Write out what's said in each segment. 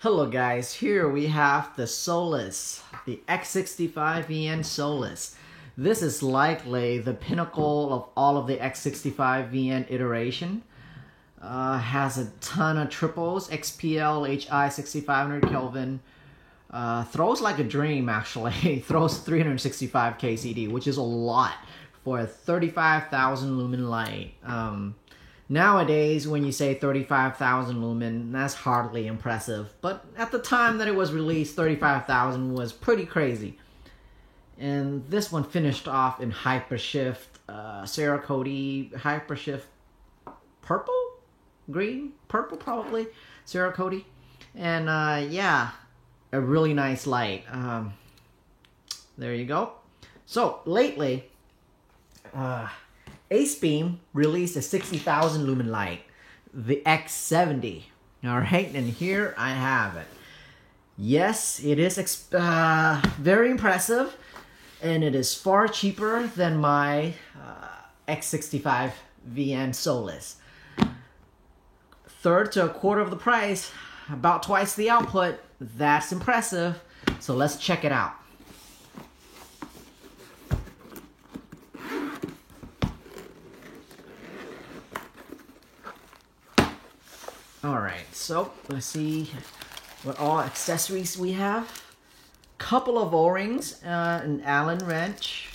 Hello guys, here we have the Solus, the X65VN Solus. This is likely the pinnacle of all of the X65VN iteration. Has a ton of triples, XPL, HI 6500 Kelvin. Throws like a dream actually, throws 365 KCD, which is a lot for a 35,000 lumen light. Nowadays, when you say 35,000 lumen, that's hardly impressive. But at the time that it was released, 35,000 was pretty crazy. And this one finished off in Hypershift, Cerakote, Hypershift purple? Green? Purple probably? Cerakote. And yeah, a really nice light. There you go. So, lately, AceBeam released a 60,000 lumen light, the X70. Alright, and here I have it. Yes, it is very impressive, and it is far cheaper than my X65VN Solus. Third to a quarter of the price, about twice the output. That's impressive. So let's check it out. Alright, so let's see what all accessories we have. Couple of O-rings, an Allen wrench,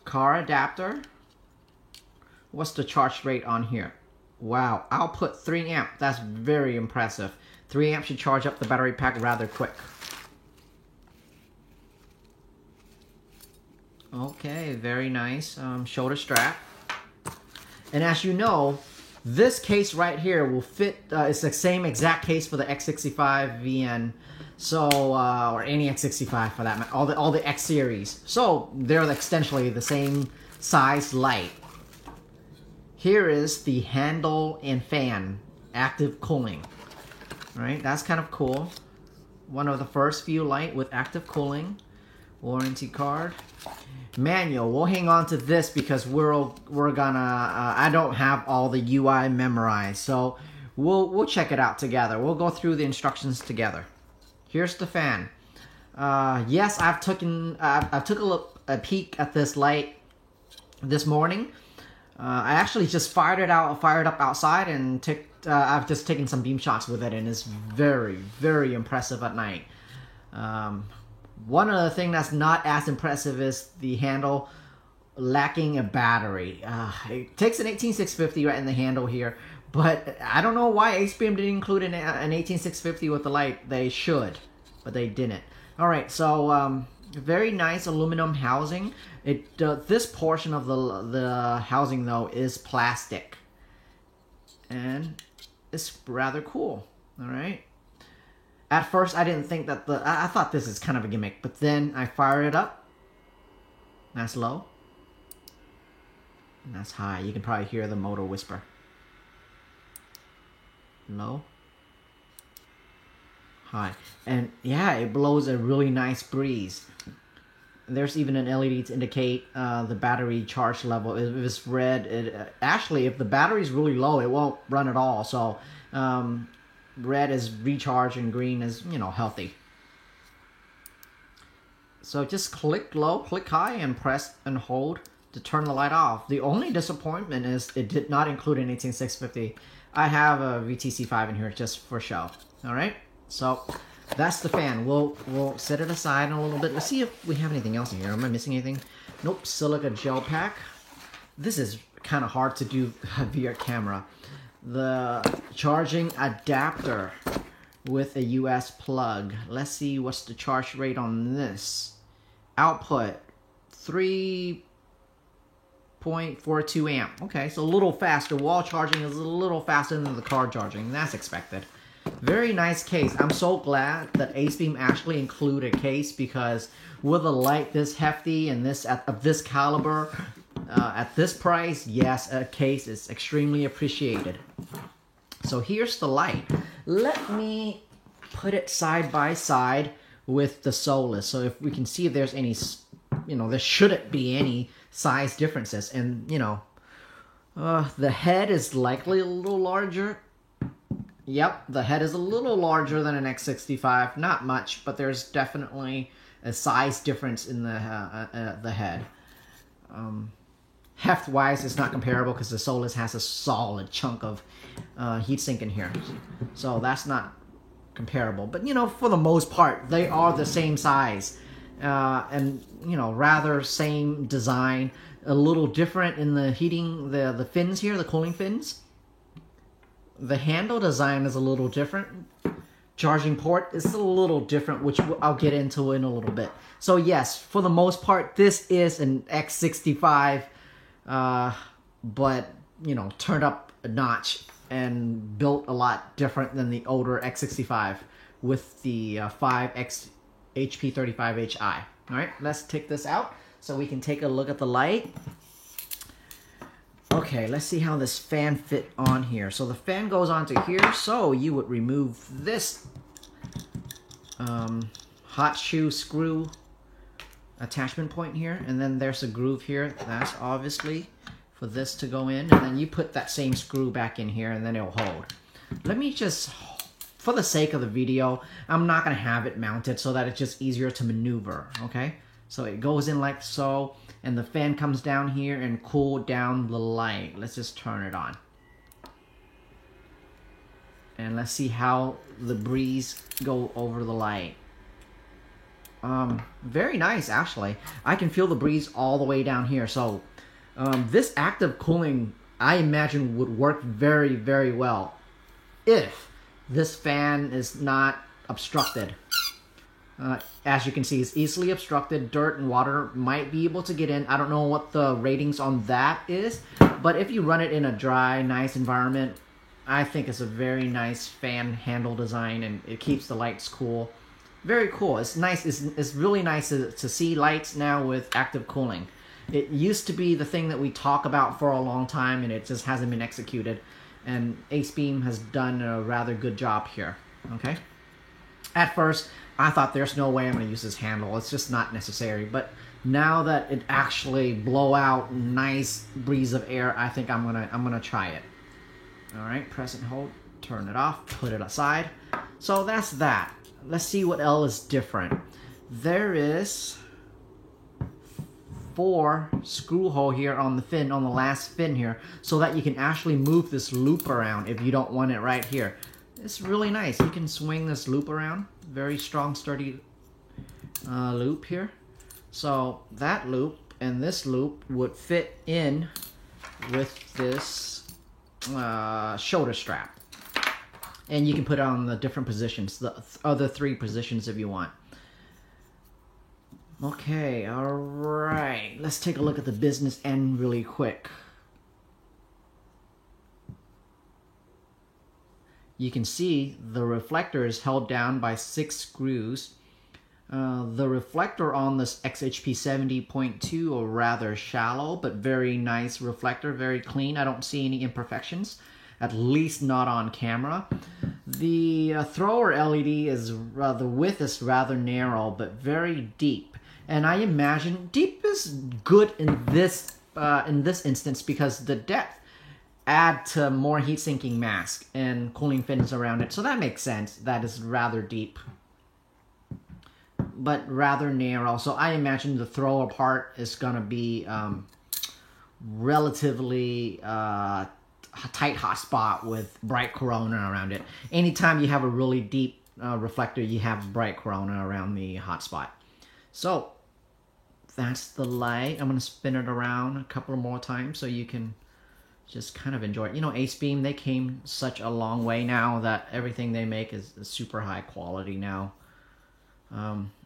car adapter. What's the charge rate on here? Wow, output 3 amp. That's very impressive. 3 amp should charge up the battery pack rather quick. Okay, very nice. Shoulder strap. And as you know, this case right here will fit, it's the same exact case for the X65VN, so, or any X65 for that matter, all the X series. So, they're essentially the same size light. Here is the handle and fan, active cooling. Alright, that's kind of cool. One of the first few light with active cooling. Warranty card. Manual. We'll hang on to this because we're gonna I don't have all the UI memorized, so we'll check it out together. We'll go through the instructions together. Here's the fan. Yes, I took a peek at this light this morning. I actually just fired it up outside, and I've just taken some beam shots with it, and it's very, very impressive at night. One other thing that's not as impressive is the handle lacking a battery. It takes an 18650 right in the handle here, but I don't know why AceBeam didn't include an 18650 with the light. They should, but they didn't. Alright, so very nice aluminum housing. This portion of the housing though is plastic, and it's rather cool. Alright. At first, I didn't think that I thought this is kind of a gimmick, but then I fire it up. That's low. And that's high. You can probably hear the motor whisper. Low. High. And yeah, it blows a really nice breeze. There's even an LED to indicate the battery charge level. If it's red, actually, if the battery is really low, it won't run at all. So, red is recharge and green is, healthy. So just click low, click high, and press and hold to turn the light off. The only disappointment is it did not include an 18650. I have a VTC5 in here just for show. Alright, so that's the fan. We'll set it aside in a little bit. Let's see if we have anything else in here. Am I missing anything? Nope, silica gel pack. This is kind of hard to do via camera. The charging adapter with a US plug. Let's see what's the charge rate on this. Output 3.42 amp. Okay, so a little faster. Wall charging is a little faster than the car charging. That's expected. Very nice case. I'm so glad that AceBeam actually included a case, because with a light this hefty and of this caliber, at this price, yes, a case is extremely appreciated. So here's the light. Let me put it side by side with the Solus, so if we can see if there's any, there shouldn't be any size differences. And, the head is likely a little larger. Yep, the head is a little larger than an X65. Not much, but there's definitely a size difference in the head. Heft-wise, it's not comparable because the Solus has a solid chunk of heatsink in here. So that's not comparable. But, you know, for the most part, they are the same size. And, you know, rather same design. A little different in the heating, the fins here, the cooling fins. The handle design is a little different. Charging port is a little different, which I'll get into in a little bit. So yes, for the most part, this is an X65, but, you know, turned up a notch and built a lot different than the older X65 with the 5X HP35HI. All right, let's take this out so we can take a look at the light. Okay, let's see how this fan fit on here. So the fan goes onto here, so you would remove this hot shoe screw attachment point here, and then there's a groove here. That's obviously for this to go in, and then you put that same screw back in here, and then it'll hold. Let me just, for the sake of the video, I'm not going to have it mounted so that it's just easier to maneuver, okay? So it goes in like so, and the fan comes down here and cool down the light. Let's just turn it on. And let's see how the breeze go over the light. Very nice, actually. I can feel the breeze all the way down here. So this active cooling, I imagine, would work very, very well if this fan is not obstructed. As you can see, it's easily obstructed. Dirt and water might be able to get in. I don't know what the ratings on that is, but if you run it in a dry, nice environment, I think it's a very nice fan handle design, and it keeps the lights cool. Very cool. It's nice. It's really nice to see lights now with active cooling. It used to be the thing that we talk about for a long time, and it just hasn't been executed. And AceBeam has done a rather good job here. Okay. At first, I thought there's no way I'm going to use this handle. It's just not necessary. But now that it actually blow out nice breeze of air, I think I'm gonna try it. All right, press and hold, turn it off, put it aside. So that's that. Let's see what else is different. There is 4 screw hole here on the fin, on the last fin here, so that you can actually move this loop around if you don't want it right here. It's really nice. You can swing this loop around. Very strong, sturdy loop here. So that loop and this loop would fit in with this shoulder strap. And you can put it on the different positions, the other 3 positions if you want. Okay, all right. Let's take a look at the business end really quick. You can see the reflector is held down by 6 screws. The reflector on this XHP 70.2 are rather shallow, but very nice reflector, very clean. I don't see any imperfections, at least not on camera. The thrower LED is the width is rather narrow, but very deep. And I imagine deep is good in this instance because the depth add to more heat sinking mask and cooling fins around it. So that makes sense. That is rather deep, but rather narrow. So I imagine the thrower part is going to be relatively tight hot spot with bright corona around it. Anytime you have a really deep reflector, you have bright corona around the hot spot. So that's the light. I'm going to spin it around a couple more times so you can just kind of enjoy it. You know, AceBeam, they came such a long way now that everything they make is super high quality now.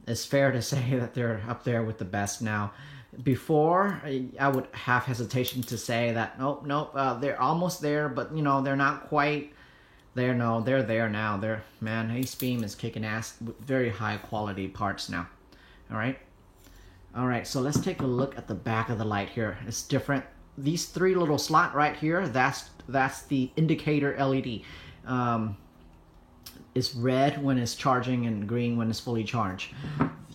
It's fair to say that they're up there with the best now. Before, I would have hesitation to say that, nope, they're almost there, but, you know, they're not quite there. No, they're there now. Man, AceBeam is kicking ass with very high quality parts now. All right, so let's take a look at the back of the light here. It's different. These 3 little slot right here, that's the indicator LED. It's red when it's charging and green when it's fully charged.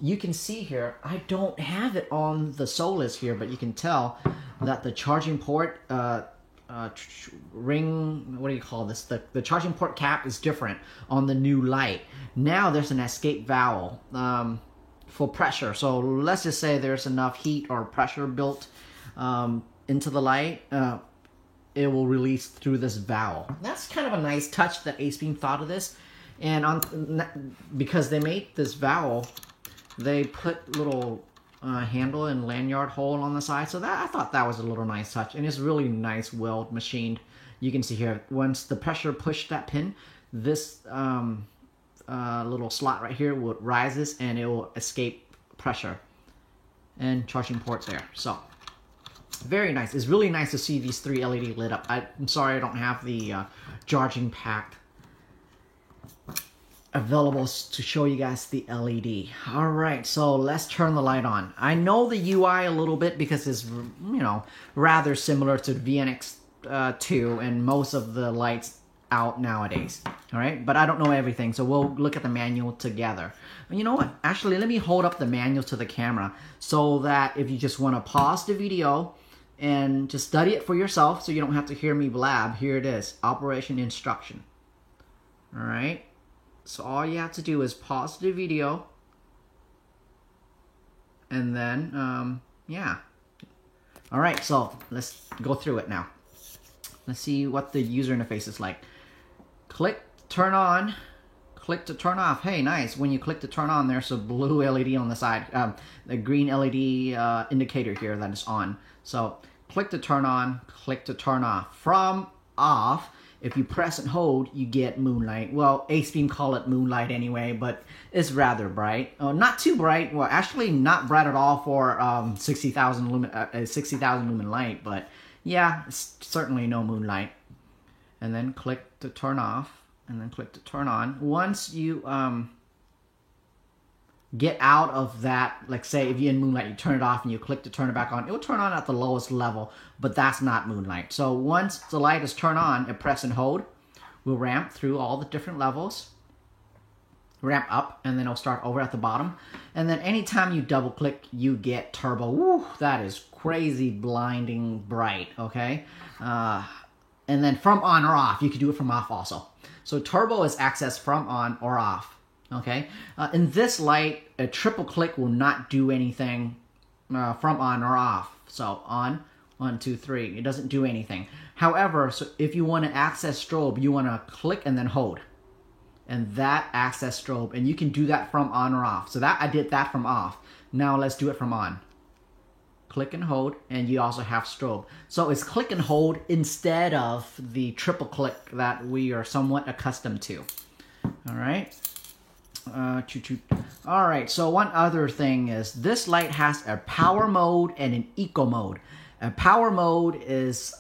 You can see here, I don't have it on the Solus here, but you can tell that the charging port ring, what do you call this? The charging port cap is different on the new light. Now there's an escape valve for pressure. So let's just say there's enough heat or pressure built into the light. It will release through this valve. That's kind of a nice touch that AceBeam thought of this. And because they made this valve, they put little handle and lanyard hole on the side. So that I thought that was a little nice touch. And it's really nice, well machined. You can see here, once the pressure pushed that pin, this little slot right here will rises and it will escape pressure. And charging port there. So very nice. It's really nice to see these 3 LED lit up. I'm sorry I don't have the charging pack available to show you guys the LED. Alright, so let's turn the light on. I know the UI a little bit because it's, you know, rather similar to VNX2 and most of the lights out nowadays. Alright, but I don't know everything, so we'll look at the manual together. You know what? Actually, let me hold up the manual to the camera so that if you just want to pause the video and just study it for yourself so you don't have to hear me blab, here it is. Operation instruction. Alright. So all you have to do is pause the video. And then, yeah. Alright, so let's go through it now. Let's see what the user interface is like. Click turn on. Click to turn off. Hey, nice. When you click to turn on, there's a blue LED on the side. The green LED indicator here that is on. So click to turn on, click to turn off. From off, if you press and hold, you get moonlight. Well, AceBeam call it moonlight anyway, but it's rather bright. Not too bright. Well, actually not bright at all for 60,000 lumen light, but yeah, it's certainly no moonlight. And then click to turn off. And then click to turn on. Once you get out of that, like say if you're in moonlight, you turn it off and you click to turn it back on, it will turn on at the lowest level, but that's not moonlight. So once the light is turned on and press and hold, we'll ramp through all the different levels. Ramp up, and then it'll start over at the bottom. And then anytime you double click, you get turbo. Woo, that is crazy blinding bright, okay? And then from on or off, you can do it from off also. So turbo is accessed from on or off, okay? In this light, a triple click will not do anything from on or off. So on, 1, 2, 3, it doesn't do anything. However, so if you want to access strobe, you want to click and then hold. And that access strobe, and you can do that from on or off. So that I did that from off. Now let's do it from on. Click and hold, and you also have strobe. So it's click and hold instead of the triple click that we are somewhat accustomed to. All right. All right. So one other thing is this light has a power mode and an eco mode. A power mode is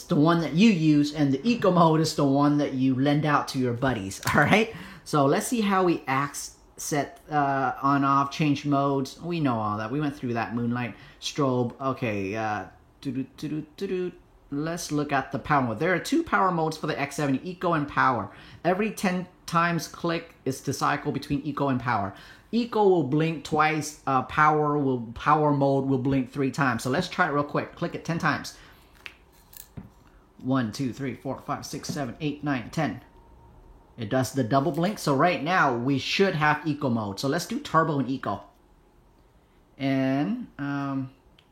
the one that you use, and the eco mode is the one that you lend out to your buddies. All right. So let's see how we set on off, change modes. We know all that. We went through that. Moonlight, strobe. Okay, let's look at the power mode. There are 2 power modes for the X70, eco and power. Every 10 times click is to cycle between eco and power. Eco will blink twice, power mode will blink 3 times. So let's try it real quick. Click it 10 times. 1, 2, 3, 4, 5, 6, 7, 8, 9, 10. It does the double blink. So right now we should have eco mode. So let's do turbo and eco. And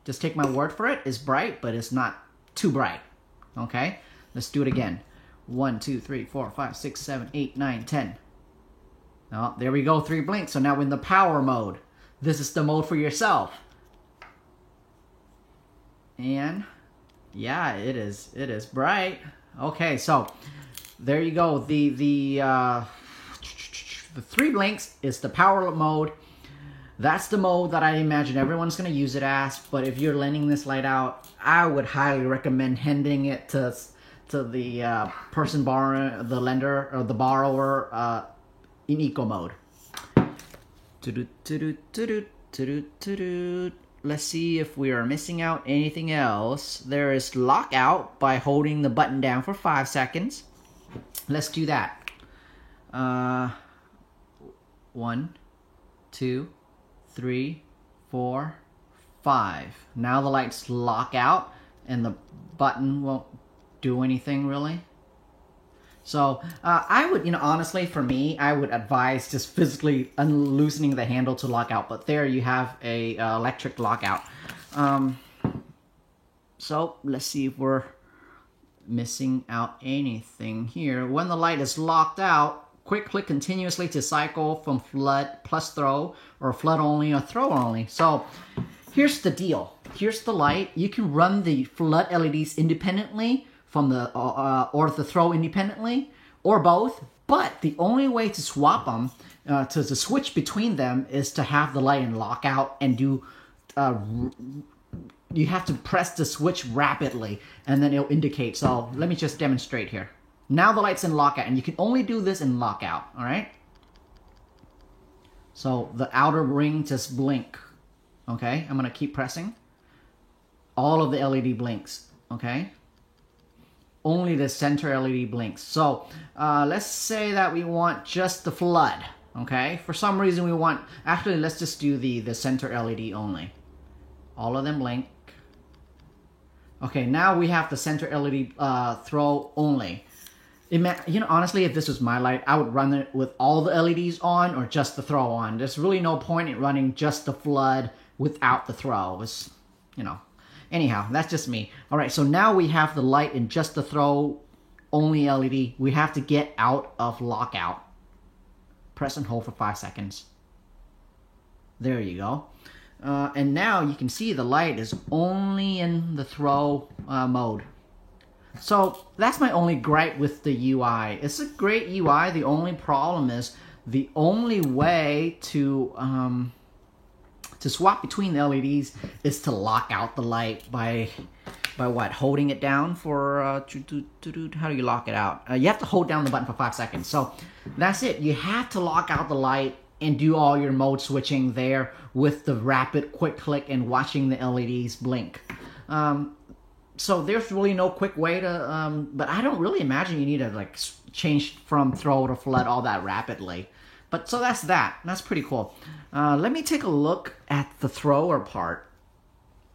just take my word for it. It's bright, but it's not too bright. Okay, let's do it again. 1, 2, 3, 4, 5, 6, 7, 8, 9, 10. Oh, there we go, 3 blinks. So now we're in the power mode. This is the mode for yourself. And yeah, it is bright. Okay, so there you go. The 3 blinks is the power mode. That's the mode that I imagine everyone's going to use it as. But if you're lending this light out, I would highly recommend handing it to the person borrowing, the lender or the borrower in eco mode. Let's see if we are missing out anything else. There is lockout by holding the button down for 5 seconds. Let's do that. 1, 2, 3, 4, 5. Now the lights lock out. and the button won't do anything really. So I would, honestly, for me, I would advise just physically loosening the handle to lock out. But there you have a electric lockout. So let's see if we're missing out anything here. When the light is locked out, quick click continuously to cycle from flood plus throw, or flood only or throw only. So here's the deal. Here's the light. You can run the flood LEDs independently from the or the throw independently, or both. But the only way to swap them, to switch between them, is to have the light in lockout and do. You have to press the switch rapidly, and then it'll indicate. So let me just demonstrate here. Now the light's in lockout, and you can only do this in lockout. All right. So the outer ring just blink. Okay, I'm gonna keep pressing. All of the LED blinks. Okay. Only the center LED blinks. So let's say that we want just the flood. Okay. For some reason we want. Actually, let's just do the center LED only. All of them blink. Okay, now we have the center LED throw only. Honestly, if this was my light, I would run it with all the LEDs on or just the throw on. There's really no point in running just the flood without the throw. It's, Anyhow, that's just me. All right, so now we have the light in just the throw only LED. We have to get out of lockout. Press and hold for 5 seconds. There you go. And now you can see the light is only in the throw mode. So that's my only gripe with the UI. It's a great UI. The only problem is the only way to swap between the LEDs is to lock out the light by what? Holding it down for how do you lock it out? You have to hold down the button for 5 seconds. So that's it. You have to lock out the light and do all your mode switching there with the rapid quick click and watching the LEDs blink. So there's really no quick way to, but I don't really imagine you need to change from throw to flood all that rapidly. But so that's that. That's pretty cool. Let me take a look at the thrower part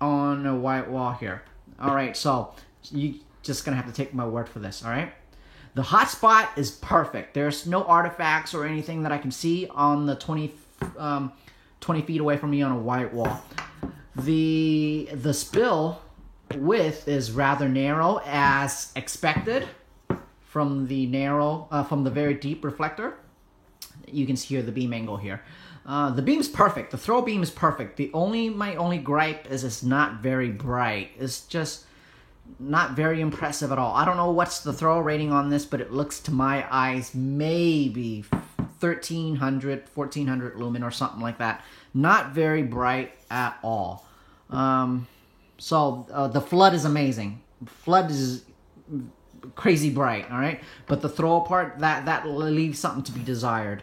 on a white wall here. All right, so you just gonna have to take my word for this, all right? The hotspot is perfect. There's no artifacts or anything that I can see on the 20 feet away from me on a white wall. The spill width is rather narrow as expected from the very deep reflector. You can see here the beam angle here. The beam's perfect. The throw beam is perfect. My only gripe is it's not very bright. It's just not very impressive at all. I don't know what's the throw rating on this, but it looks to my eyes maybe 1300, 1400 lumen or something like that. Not very bright at all. So the flood is amazing. Flood is crazy bright, all right? But the throw part, that leaves something to be desired.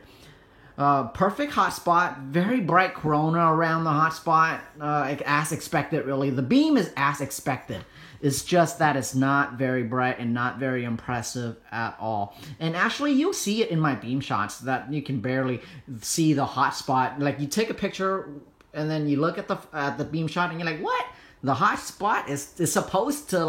Perfect hotspot, very bright corona around the hotspot, as expected really. The beam is as expected. It's just that it's not very bright and not very impressive at all. And actually you'll see it in my beam shots that you can barely see the hotspot. Like you take a picture and then you look at the beam shot and you're like, what? The hotspot is supposed to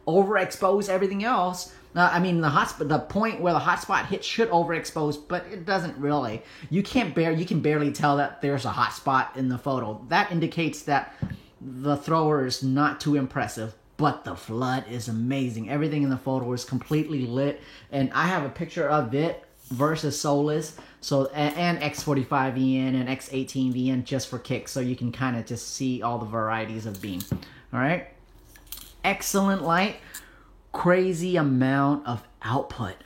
overexpose everything else. The point where the hotspot hits should overexpose, but it doesn't really. You can barely tell that there's a hotspot in the photo. That indicates that the thrower is not too impressive, but the flood is amazing. Everything in the photo is completely lit, and I have a picture of it versus Solus, and X45VN and X18VN just for kicks, so you can kind of just see all the varieties of beam. All right, excellent light. Crazy amount of output.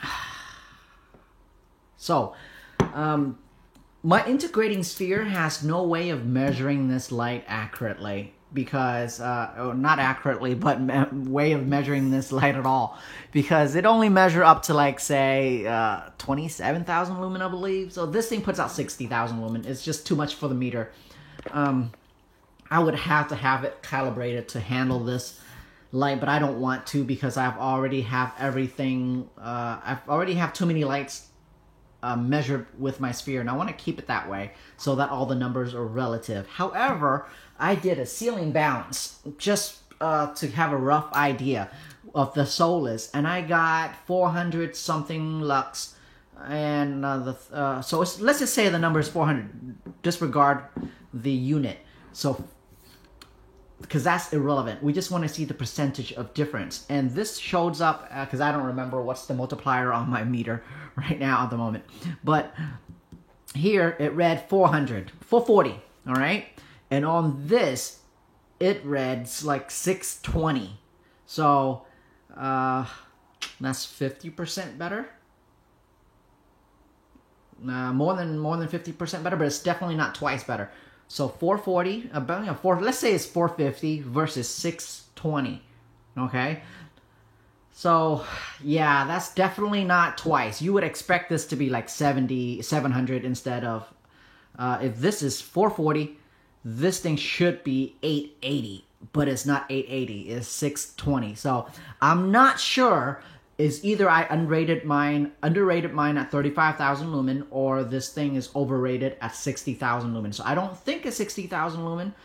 So, my integrating sphere has no way of measuring this light accurately because, not accurately, but way of measuring this light at all, because it only measure up to say 27,000 lumen, I believe. So this thing puts out 60,000 lumen. It's just too much for the meter. I would have to have it calibrated to handle this light, but I don't want to because I've already have everything. I've already have too many lights measured with my sphere, and I want to keep it that way so that all the numbers are relative. However, I did a ceiling bounce just to have a rough idea of the Solus, and I got 400 something lux, and so let's just say the number is 400. Disregard the unit, so because that's irrelevant. We just want to see the percentage of difference, and this shows up because I don't remember what's the multiplier on my meter right now at the moment, but here it read 440. All right, and on this it reads like 620. So that's 50% better. More than 50% better, but it's definitely not twice better. So 440, about let's say it's 450 versus 620. Okay, so yeah, that's definitely not twice. You would expect this to be like 700 instead of. If this is 440, this thing should be 880, but it's not 880, it's 620. So I'm not sure. Is either I underrated mine at 35,000 lumen, or this thing is overrated at 60,000 lumen. So I don't think it's 60,000 lumen.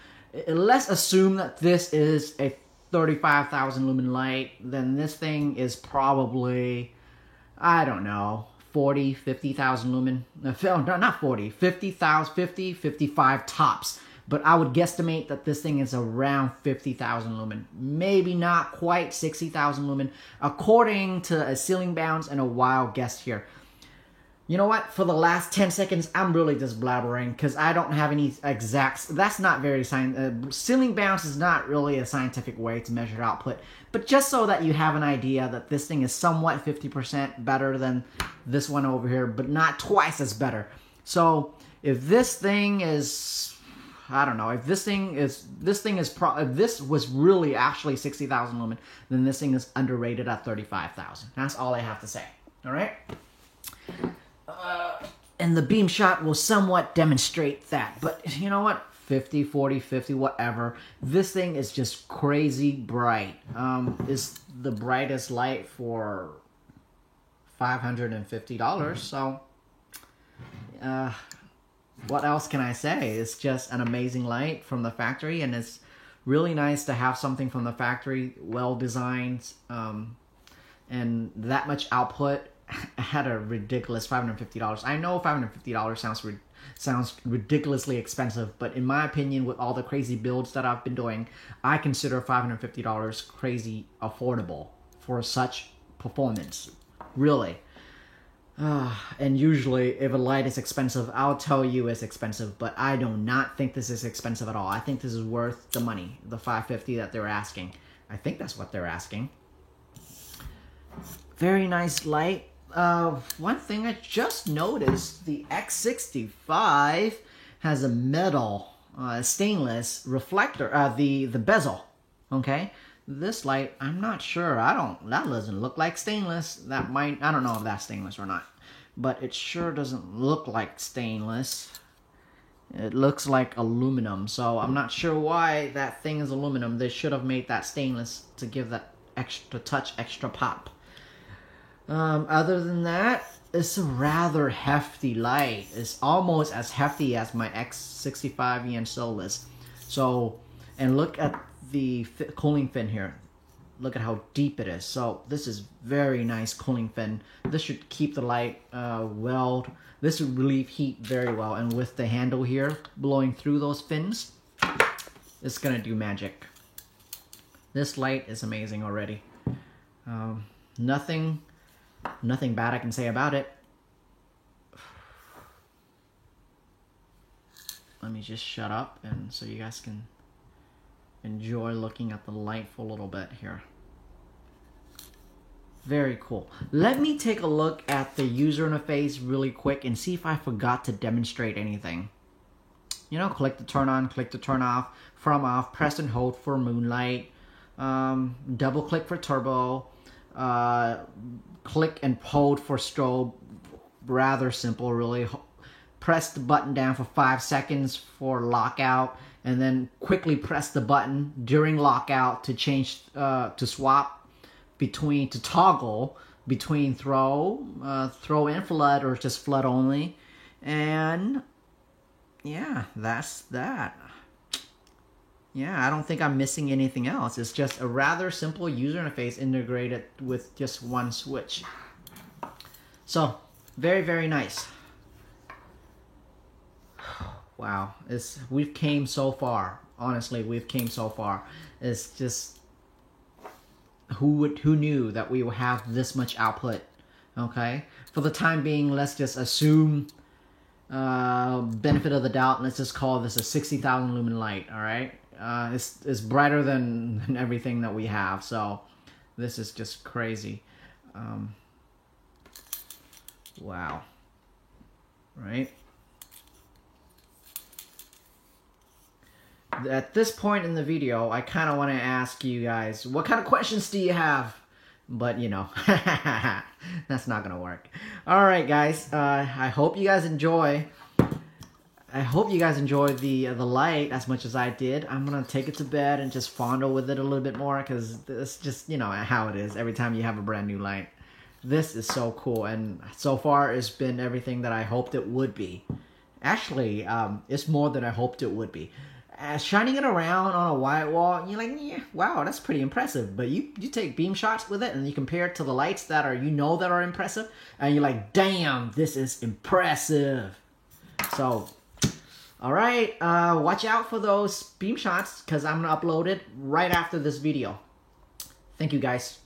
Let's assume that this is a 35,000 lumen light. Then this thing is probably, I don't know, 40, 50,000 lumen. No, not 40, 50,000, 50, 55 tops. But I would guesstimate that this thing is around 50,000 lumen. Maybe not quite 60,000 lumen, according to a ceiling bounce and a wild guess here. You know what? For the last 10 seconds, I'm really just blabbering because I don't have any exacts. That's not very ceiling bounce is not really a scientific way to measure output. But just so that you have an idea that this thing is somewhat 50% better than this one over here, but not twice as better. So if this thing is, I don't know, if this was really actually 60,000 lumen, then this thing is underrated at 35,000. That's all I have to say. All right? And the beam shot will somewhat demonstrate that. But you know what? 50, 40, 50, whatever. This thing is just crazy bright. It's the brightest light for $550. So, what else can I say? It's just an amazing light from the factory, and it's really nice to have something from the factory, well designed, and that much output at a ridiculous $550. I know $550 sounds ridiculously expensive, but in my opinion, with all the crazy builds that I've been doing, I consider $550 crazy affordable for such performance. Really. And usually, if a light is expensive, I'll tell you it's expensive, but I do not think this is expensive at all. I think this is worth the money, the $550 that they're asking. I think that's what they're asking. Very nice light. One thing I just noticed, the X65 has a metal, stainless reflector, the bezel, okay? This light, I'm not sure. That doesn't look like stainless. That might, I don't know if that's stainless or not. But it sure doesn't look like stainless. It looks like aluminum. So I'm not sure why that thing is aluminum. They should have made that stainless to give that extra touch, extra pop. Other than that, it's a rather hefty light. It's almost as hefty as my X65 EN Solus. So, and look at the cooling fin here. Look at how deep it is. So this is very nice cooling fin. This should keep the light well. This would relieve heat very well. And with the handle here blowing through those fins, it's gonna do magic. This light is amazing already. Nothing bad I can say about it. Let me just shut up and so you guys can enjoy looking at the light for a little bit here. Very cool. Let me take a look at the user interface really quick and see if I forgot to demonstrate anything. You know, click to turn on, click to turn off, from off, press and hold for moonlight, double click for turbo, click and hold for strobe. Rather simple, really. Press the button down for 5 seconds for lockout, and then quickly press the button during lockout to change, to toggle between throw and flood, or just flood only. And yeah, that's that. yeah, I don't think I'm missing anything else. It's just a rather simple user interface integrated with just one switch. So, very, very nice. Wow, we've came so far. Honestly, we've came so far. It's just, who knew that we would have this much output? Okay, for the time being, let's just assume benefit of the doubt. Let's just call this a 60,000 lumen light. All right, it's brighter than everything that we have. So this is just crazy. Wow. Right. At this point in the video, I kind of want to ask you guys, what kind of questions do you have? But, you know, that's not going to work. All right, guys. I hope you guys enjoy. I hope you guys enjoy the light as much as I did. I'm going to take it to bed and just fondle with it a little bit more because it's just, you know, how it is every time you have a brand new light. This is so cool, and so far it's been everything that I hoped it would be. Actually, it's more than I hoped it would be. Shining it around on a white wall, you're like, yeah, wow, that's pretty impressive. But you take beam shots with it and you compare it to the lights that are, that are impressive, and you're like, damn, this is impressive. So, all right, watch out for those beam shots because I'm gonna upload it right after this video. Thank you, guys.